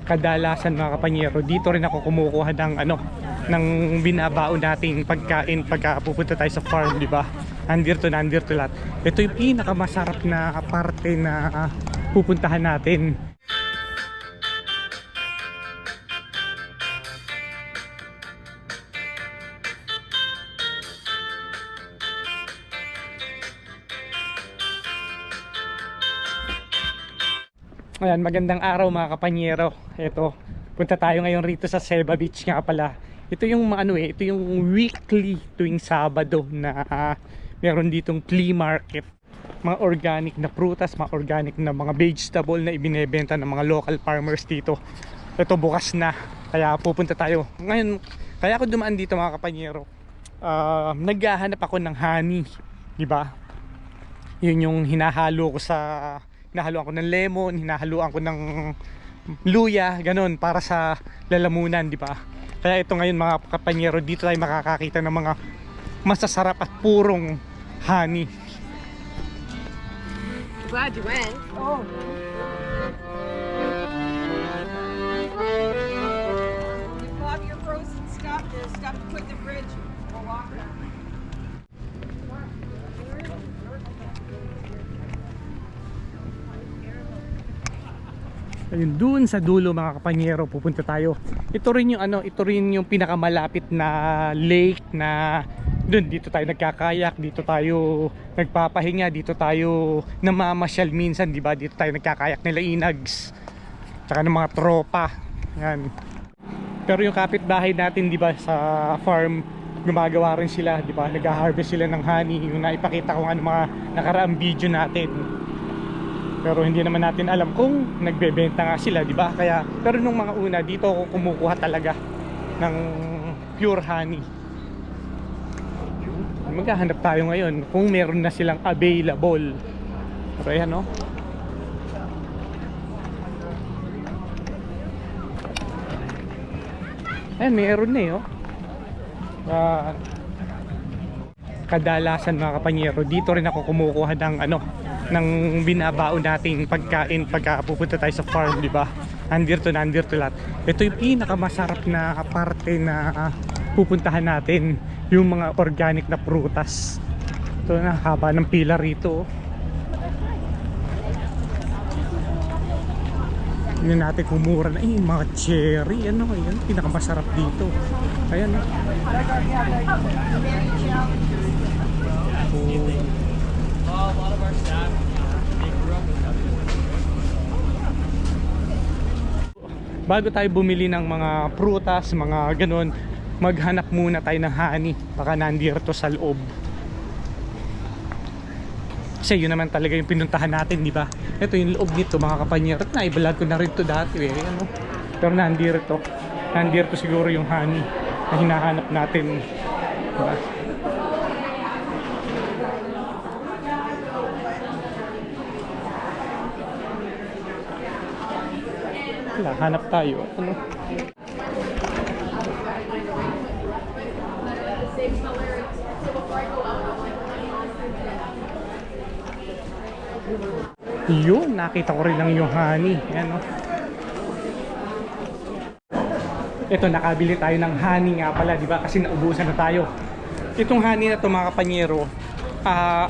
kadalasan mga kapanyero, dito rin ako kumukuha ng ng binabaon nating pagkain pagka pupunta tayo sa farm, di ba? Nandito lahat. Ito yung pinakamasarap na parte na pupuntahan natin. Ayan, magandang araw mga kapanyero. Ito, punta tayo ngayon rito sa Ceiba Beach nga pala. Ito yung ito yung weekly tuwing Sabado na meron ditong flea market. Mga organic na prutas, mga organic na mga vegetable na ibinebenta ng mga local farmers dito. Ito bukas na, kaya pupunta tayo. Ngayon, kaya ako dumaan dito mga kapanyero. Naghahanap ako ng honey, di ba? Yun yung hinahaluan ko ng lemon, hinahaluan ko ng luya, ganun, para sa lalamunan, di ba? Kaya ito ngayon mga kapanyero, dito tayo makakakita ng mga masasarap at purong honey. Glad you went. Oh. You have your frozen stuff. There's stuff to put in the fridge. We'll walk around. Ayun, dun sa dulo mga kapanyero pupunta tayo. Ito rin yung pinakamalapit na lake na dito tayo nagkakayak, dito tayo nagpapahinga, dito tayo namamasyal minsan, di ba? Dito tayo nagkakayak nila inags. Tsaka ng mga tropa. Yan. Pero yung kapitbahay natin, di ba, sa farm, gumagawa rin sila, di ba? Nag-harvest sila ng honey. Yung naipakita ko nga ng mga nakaraang video natin. Pero hindi naman natin alam kung nagbebenta nga sila, di ba? Kaya pero nung mga una dito ako kumukuha talaga ng pure honey. Maghahanap tayo ngayon kung meron na silang available. Pero ayan, no? Ayan, meron na, oh. Kadalasan mga kapanyero, dito rin ako kumukuha ng ng binabaon nating pagkain pagka pupunta tayo sa farm, di ba? Nandito lahat. Ito yung pinakamasarap na parte na pupuntahan natin, yung mga organic na prutas. Ito na, haba ng pila rito. Hindi natin kumura na mga cherry, yan, pinakamasarap dito. Ayan, bago tayo bumili ng mga prutas, mga ganun, maghanap muna tayo ng honey. Baka nandito sa loob. Kasi yun naman talaga yung pinuntahan natin, di ba? Ito yung loob nito mga kapanyero. Naibalag ko na rin to dati, pero nandito siguro yung honey na hinahanap natin, diba? Wala, hanap tayo. Yun, nakita ko rin lang yung honey. Ayan, ito, nakabili tayo ng honey nga pala, di ba? Kasi naubusan na tayo. Itong honey na to mga kapanyero,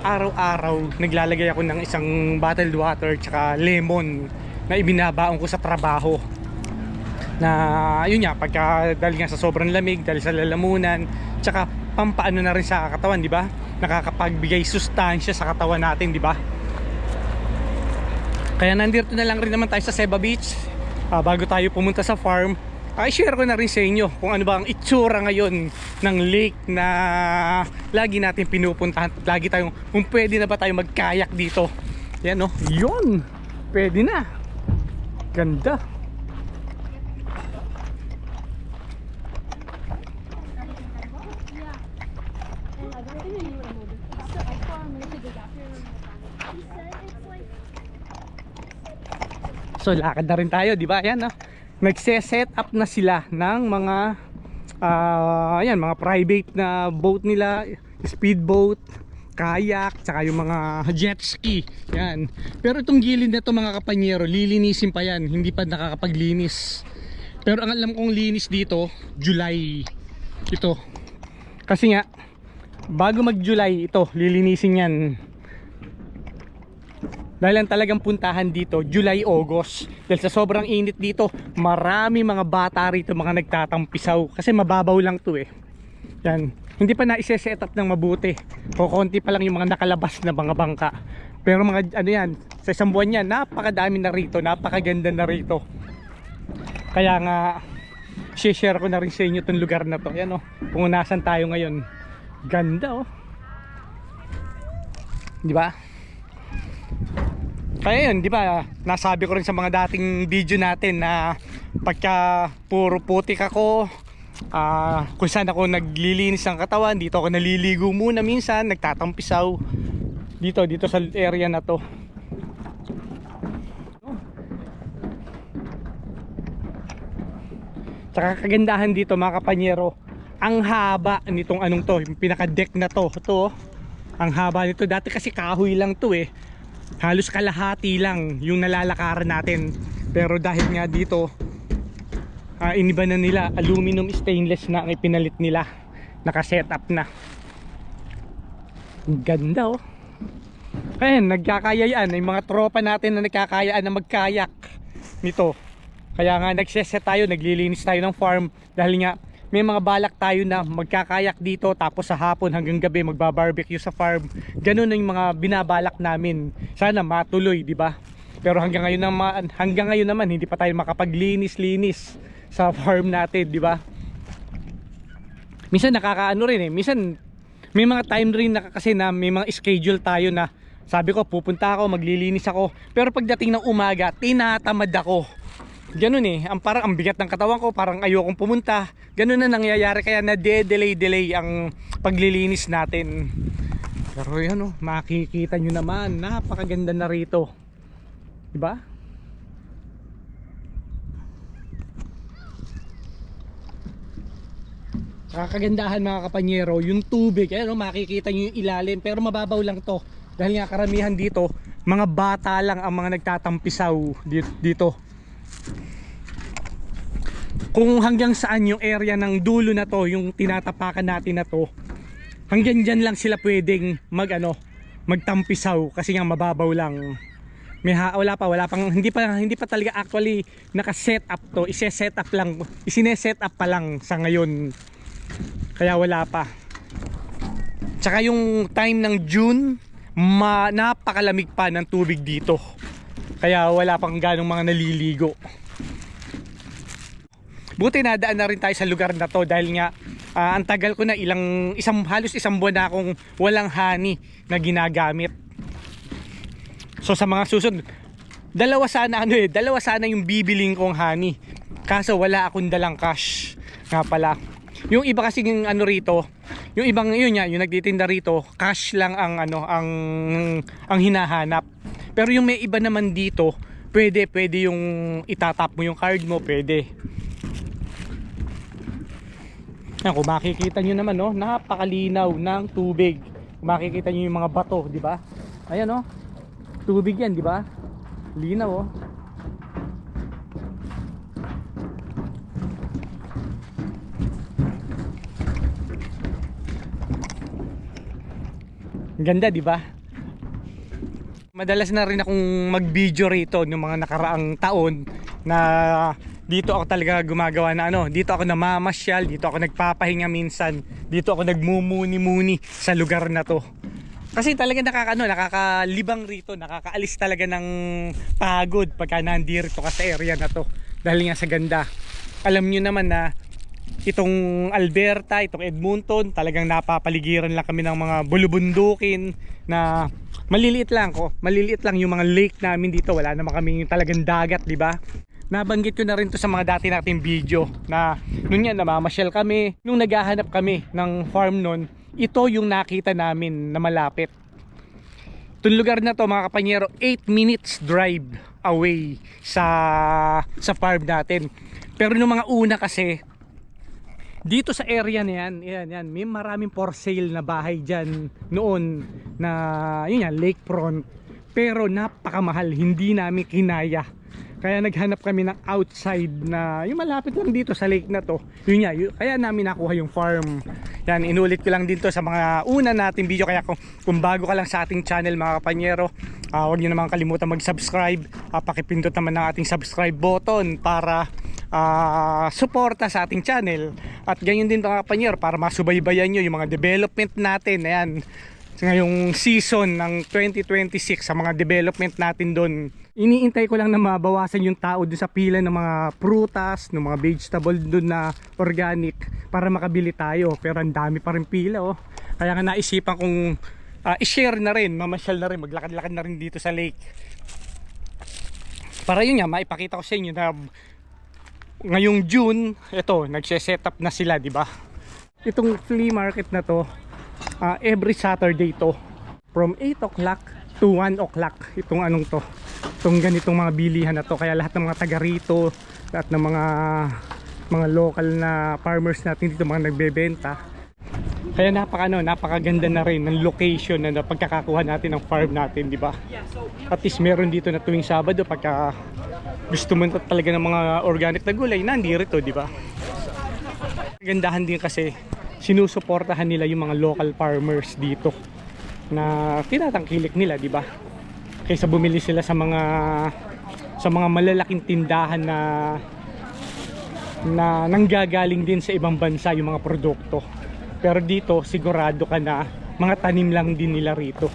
araw-araw naglalagay ako ng isang bottled water tsaka lemon na ibinabaon ko sa trabaho. Na yun nga, pagka dahil nga sa sobrang lamig, dahil sa lalamunan, tsaka pampaano na rin sa katawan, di ba? Nakakapagbigay sustansya sa katawan natin, di ba? Kaya nandito na lang rin naman tayo sa Ceiba Beach. Bago tayo pumunta sa farm, i-share ko na rin sa inyo kung ano ba ang itsura ngayon ng lake na lagi natin pinupuntahan. Lagi tayong, kung pwede na ba tayo magkayak dito. Yan, no? Yun! Pwede na. Ganda. So lakad na rin tayo, di ba? Ayan, no? Nagse-set up na sila ng mga ayan, mga private na boat nila, speedboat. kayak, tsaka yung mga jet ski. Yan. Pero itong gilid na to mga kapanyero, lilinisin pa yan, hindi pa nakakapaglinis. Pero ang alam kong linis dito, July. Ito. Kasi nga, bago mag July, ito, lilinisin yan. Dahil ang talagang puntahan dito, July, August. Dahil sa sobrang init dito, marami mga bata rito, mga nagtatampisaw. Kasi mababaw lang to eh. Yan. Hindi pa na-set up ng mabuti. Konti pa lang yung mga nakalabas na mga bangka. Pero mga ano yan, sa isang buwan yan, napakadami na rito, napakaganda na rito. Kaya nga, share ko na rin sa inyo itong lugar na to. Yan o, kung nasan tayo ngayon. Ganda o. Di ba? Kaya yun, di ba, nasabi ko rin sa mga dating video natin na pagka puro putik ako, kung saan ako naglilinis ng katawan, dito ako naliligo muna minsan, nagtatampisaw dito sa area na to. Tsaka kagandahan dito mga kapanyero, ang haba nitong anong to, yung pinaka deck na to, ang haba nito. Dati kasi kahoy lang to eh, halos kalahati lang yung nalalakaran natin. Pero dahil nga dito iniba na nila, aluminum stainless na ang ipinalit nila, naka-setup na. Ang ganda oh. Ayan, nagkakayaan, yung mga tropa natin na nagkakayaan na magkayak nito. Kaya nga nagseset tayo, naglilinis tayo ng farm. Dahil nga may mga balak tayo na magkakayak dito, tapos sa hapon hanggang gabi magbabarbecue sa farm. Ganun na yung mga binabalak namin. Sana matuloy, di ba? Pero hanggang ngayon naman hindi pa tayo makapaglinis-linis sa farm natin, di ba? Minsan nakakaano rin eh. Minsan may mga time rin na kasi na may mga schedule tayo na sabi ko pupunta ako, maglilinis ako. Pero pagdating ng umaga, tinatamad ako. Ganun eh, parang ang bigat ng katawan ko, parang ayokong pumunta. Ganun na nangyayari, kaya na delay ang paglilinis natin. Pero yan oh, makikita nyo naman, napakaganda na rito. Diba? Kakagandahan mga kapanyero, yung tubig, ayan oh, makikita nyo yung ilalim, pero mababaw lang to. Dahil nga karamihan dito, mga bata lang ang mga nagtatampisaw dito. Kung hanggang saan yung area ng dulo na to, yung tinatapakan natin na to, hanggang dyan lang sila pwedeng magtampisaw kasi nga mababaw lang. Wala pang hindi pa talaga actually naka-set up to, ise-set up pa lang sa ngayon. Kaya wala pa. Tsaka yung time ng June, napakalamig pa ng tubig dito. Kaya wala pang ganong mga naliligo. Buti nadaan na rin tayo sa lugar na to dahil nga ang tagal ko na halos isang buwan na akong walang honey na ginagamit. So sa mga susunod, dalawa sana yung bibiling kong honey. Kaso wala akong dalang cash nga pala. Yung iba kasi yung rito, yung ibang yung nagtitinda rito, cash lang ang hinahanap. Pero yung may iba naman dito, pwede yung itatap mo yung card mo, pwede. Yan, kung makikita nyo naman napakalinaw ng tubig. Kung makikita nyo yung mga bato, di ba? Ayan tubig yan, di ba? Linaw Ganda, di ba? Madalas na rin akong mag-video rito ng mga nakaraang taon na dito ako talaga gumagawa na dito ako namamasyal, dito ako nagpapahinga minsan, dito ako nagmumuni-muni sa lugar na to. Kasi talaga nakakalibang rito, nakakaalis talaga ng pagod pagka nandito ka sa area na to. Dahil nga sa ganda. Alam nyo naman na itong Alberta, itong Edmonton, talagang napapaligiran lang kami ng mga bulubundukin na maliliit lang yung mga lake namin dito. Wala naman kami talagang dagat, di ba? Nabanggit ko na rin to sa mga dati nating video na noon namamasyal kami, nung naghahanap kami ng farm noon, ito yung nakita namin na malapit. Itong lugar na to mga kapanyero, 8 minutes drive away sa farm natin. Pero nung mga una kasi, Dito sa area na yan, yan, may maraming for sale na bahay dyan noon na yun yan, lakefront. Pero napakamahal, hindi namin kinaya. Kaya naghanap kami ng outside na yung malapit lang dito sa lake na to. Yun nga, kaya namin nakuha yung farm. Yan, inulit ko lang din to sa mga una nating video. Kaya kung bago ka lang sa ating channel mga kapanyero, huwag nyo naman kalimutan mag-subscribe. Pakipindot naman ng ating subscribe button para suporta sa ating channel. At ganyan din mga kapanyero, para masubaybayan nyo yung mga development natin. Ayan, ngayong season ng 2026 sa mga development natin doon. Iniintay ko lang na mabawasan yung tao doon sa pila ng mga prutas, ng mga vegetable doon na organic para makabili tayo. Pero ang dami pa rin pila oh. Kaya nga naisipan kong i-share na rin, mamasyal na rin, maglakad-lakad na rin dito sa lake. Para yun nga, maipakita ko sa inyo na ngayong June, ito, nagse-set up na sila, di ba? Itong flea market na to, every Saturday to from 8 o'clock to 1 o'clock itong anong to, itong ganitong mga bilihan na to. Kaya lahat ng mga taga rito, lahat ng mga local na farmers natin dito, mga nagbebenta. Kaya napakaganda na rin ng location na pagkakakuha natin ng farm natin, di ba? At least meron dito na tuwing Sabado pagka gusto mo talaga ng mga organic na gulay, nandito, di ba? Gandahan din kasi sinusuportahan nila yung mga local farmers dito na tinatangkilik nila, di ba? Kaysa bumili sila sa mga malalaking tindahan na nanggagaling din sa ibang bansa yung mga produkto. Pero dito sigurado ka na mga tanim lang din nila rito.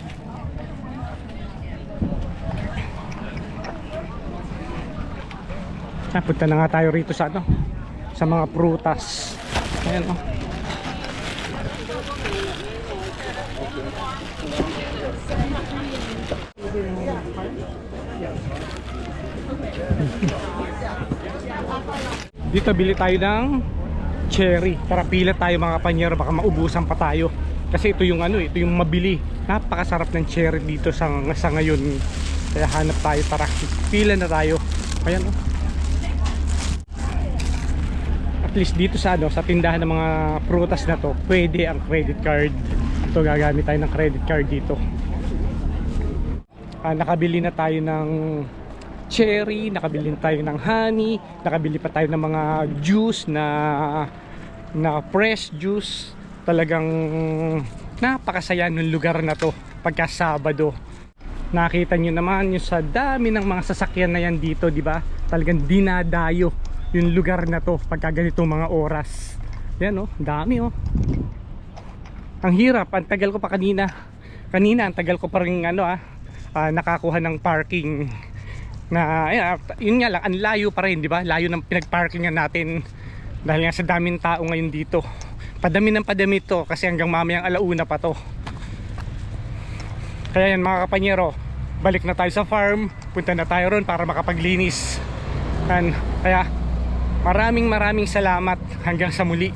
Punta na nga tayo rito sa sa mga prutas. Ayan oh. Dito bili tayo ng cherry. Tara, pila tayo mga kapanyero, baka maubusan pa tayo. Kasi ito yung ito yung mabili. Napakasarap ng cherry dito sa ngayon. Kaya hanap tayo, tara. Pila na tayo. Ayan oh. At least dito sa sa tindahan ng mga prutas na to, pwede ang credit card. Ito, gagamit tayo ng credit card dito. Nakabili na tayo ng cherry, nakabili na tayo ng honey, nakabili pa tayo ng mga juice na fresh juice. Talagang napakasaya ng lugar na to pagka Sabado. Nakita nyo naman yung sa dami ng mga sasakyan na yan dito, di ba? Talagang dinadayo yung lugar na to pagka ganitong mga oras. Yan oh, dami oh. Ang hirap, ang tagal ko pa kanina ang tagal ko pa rin nakakuha ng parking na yun nga lang, ang layo pa rin, di ba? Layo ng pinagparkingan natin dahil nga sa daming tao ngayon dito. Padami ng padami to kasi hanggang mamayang alauna pa to. Kaya yan mga kapanyero, balik na tayo sa farm, punta na tayo ron para makapaglinis. Kaya maraming salamat, hanggang sa muli.